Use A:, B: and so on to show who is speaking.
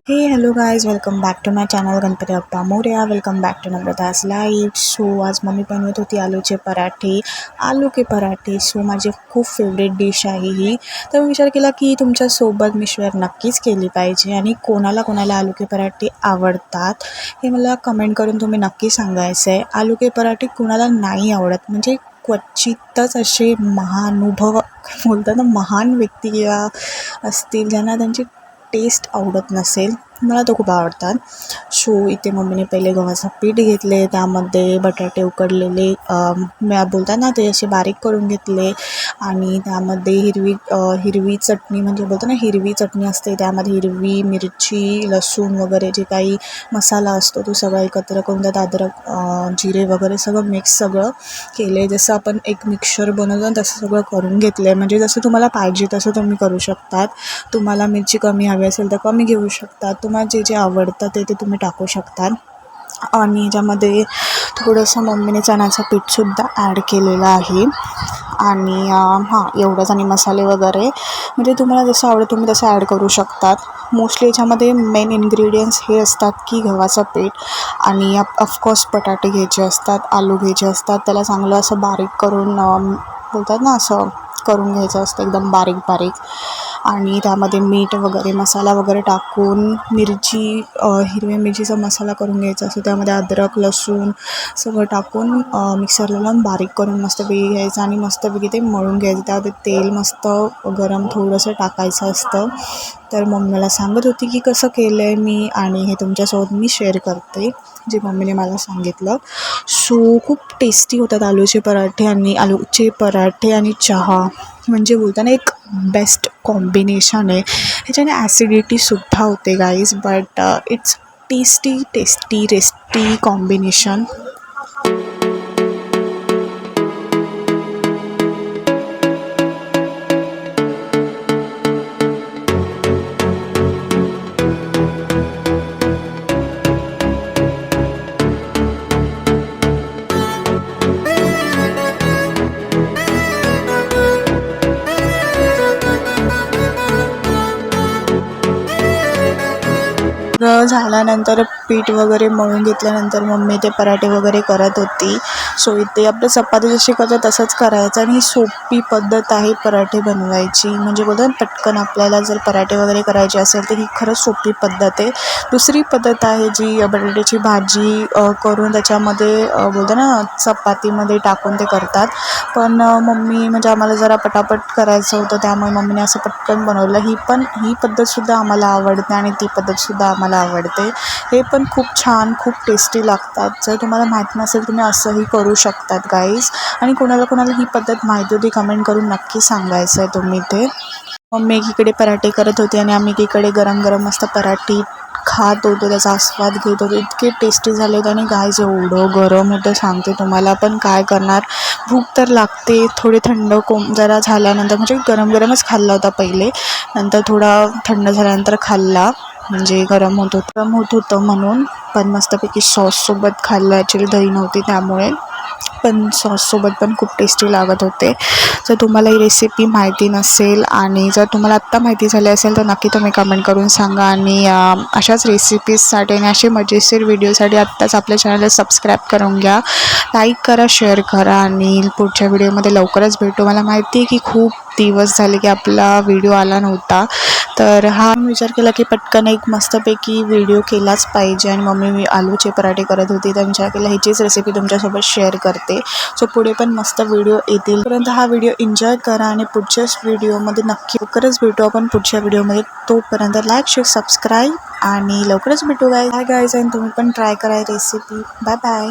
A: हे hello guys, welcome back to my channel Ganpati Bappa Morya. Welcome back to Namrata's live. So आज mummy बनवत होती आलूचे पराठे, आलू के पराठे. सो माझी खूप फेवरेट डिश आहे ही. तर मी विचार केला की तुमच्यासोबत मी शेअर नक्कीच केली पाहिजे. आणि कोणाला कोणाला आलू के पराठे आवडतात हे मला कमेंट करून तुम्ही नक्की सांगायचं आहे. आलू के पराठे कुणाला नाही आवडत, म्हणजे क्वचितच असे महानुभव बोलतात ना, महान व्यक्ती किंवा असतील ज्यांना त्यांची टेस्ट आवडत नसेल. मला तो खूप आवडतात. सो इथे मम्मीने पहिले गव्हाचं पीठ घेतले, त्यामध्ये बटाटे उकडलेले बोलतात ना ते असे बारीक करून घेतले. आणि त्यामध्ये हिरवी चटणी, म्हणजे बोलतो ना हिरवी चटणी असते, त्यामध्ये हिरवी मिरची, लसूण वगैरे जे काही मसाला असतो तो सगळं एकत्र करून त्यात अद्रक, जिरे वगैरे सगळं मिक्स सगळं केले. जसं आपण एक मिक्सर बनवतो तसं सगळं करून घेतलं आहे. म्हणजे जसं तुम्हाला पाहिजे तसं तुम्ही करू शकतात. तुम्हाला मिरची कमी हवी असेल तर कमी घेऊ शकतात. तुम्हाला जे जे आवडतं ते तुम्ही टाकू शकतात. आणि याच्यामध्ये थोडंसं मम्मीने चण्याचं पीठसुद्धा ॲड केलेलं आहे. आणि एवढंच. आणि मसाले वगैरे म्हणजे तुम्हाला जसं आवडेल तुम्ही तसं ॲड करू शकतात. मोस्टली याच्यामध्ये मेन इन्ग्रेडियंट्स हे असतात की गव्हाचं पीठ आणि ऑफकोर्स बटाटे घ्यायचे असतात, आलू घ्यायचे असतात. त्याला चांगलं असं बारीक करून बोलतात ना असं करून घ्यायचं असतं एकदम बारीक बारीक. आणि त्यामध्ये मीठ वगैरे मसाला वगैरे टाकून हिरव्या मिरचीचा मसाला करून घ्यायचा असतो. त्यामध्ये अद्रक, लसूण सगळं टाकून मिक्सरला लावून बारीक करून मस्तपैकी घ्यायचं आणि मस्तपैकी ते मळून घ्यायचं. त्यामध्ये तेल मस्त गरम थोडंसं टाकायचं असतं. तर मम्मी मला सांगत होती की कसं केलं आहे मी, आणि हे तुमच्यासोबत मी शेअर करते जे मम्मीने मला सांगितलं. सो खूप टेस्टी होतात आलूचे पराठे आणि चहा. म्हणजे बोलताना एक बेस्ट कॉम्बिनेशन आहे. ह्याच्याने ॲसिडिटीसुद्धा होते guys, but it's tasty combination. झाल्यानंतर पीठ वगैरे मळून घेतल्यानंतर मम्मी ते पराठे वगैरे करत होती. सो इथे आपलं चपाती जशी करतो तसंच करायचं. आणि ही सोपी पद्धत आहे पराठे बनवायची. म्हणजे बोलतात पटकन आपल्याला जर पराठे वगैरे करायचे असेल तर ही खरंच सोपी पद्धत आहे. दुसरी पद्धत आहे जी बटाट्याची भाजी करून त्याच्यामध्ये बोलतो ना चपातीमध्ये टाकून ते करतात. पण मम्मी म्हणजे आम्हाला जरा पटापट करायचं होतं, त्यामुळे मम्मीने असं पटकन बनवलं. ही पद्धतसुद्धा आम्हाला आवडते आणि ती पद्धतसुद्धा आम्हाला आवडते. हे पण खूप छान, खूप टेस्टी लागतात. जर तुम्हाला माहीत नसेल तुम्ही असंही करू शकतात गाईज. आणि कोणाला ही पद्धत माहिती होती कमेंट करून नक्की सांगायचं आहे तुम्ही ते. मम्मी एकीकडे पराठे करत होते आणि आम्ही एकीकडे गरम गरम मस्त पराठे खात होतो, त्याचा आस्वाद घेत होतो. इतके टेस्टी झाले होते. आणि गाईज एवढं गरम होतं सांगते तुम्हाला, पण काय करणार, भूक तर लागते. थोडे थंड जरा झाल्यानंतर, म्हणजे गरम गरमच खाल्ला होता पहिले, नंतर थोडा थंड झाल्यानंतर खाल्ला. म्हणजे गरम होत होतं म्हणून. पण मस्तपैकी सॉससोबत खाल्लं. ॲक्च्युली दही नव्हती त्यामुळे, पण सॉससोबत पण खूप टेस्टी लागत होते. जर तुम्हाला ही रेसिपी माहिती नसेल आणि जर तुम्हाला आत्ता माहिती झाली असेल तर नक्की तुम्ही कमेंट करून सांगा. आणि अशाच रेसिपीजसाठी आणि असे मजेशीर व्हिडिओसाठी आत्ताच आपल्या चॅनलला सबस्क्राईब करून घ्या, लाईक करा, शेअर करा. आणि पुढच्या व्हिडिओमध्ये लवकरच भेटू. मला माहिती आहे की खूप दिवस झाले की आपला व्हिडिओ आला नव्हता, तर हा विचार केला की पटकन एक मस्तपैकी व्हिडिओ केलाच पाहिजे. आणि मम्मी आलूचे पराठे करत होती, तर विचार केला ह्याचीच रेसिपी तुमच्यासोबत शेअर करते. सो पुढे पण मस्त व्हिडिओ येतील. पर्यंत हा व्हिडिओ एन्जॉय करा आणि पुढच्याच व्हिडिओमध्ये नक्की लवकरच भेटू आपण पुढच्या व्हिडिओमध्ये. तोपर्यंत लाईक, शेअर, सबस्क्राईब आणि लवकरच भेटू गाईज. Bye guys. आणि तुम्ही पण ट्राय करा रेसिपी. Bye bye.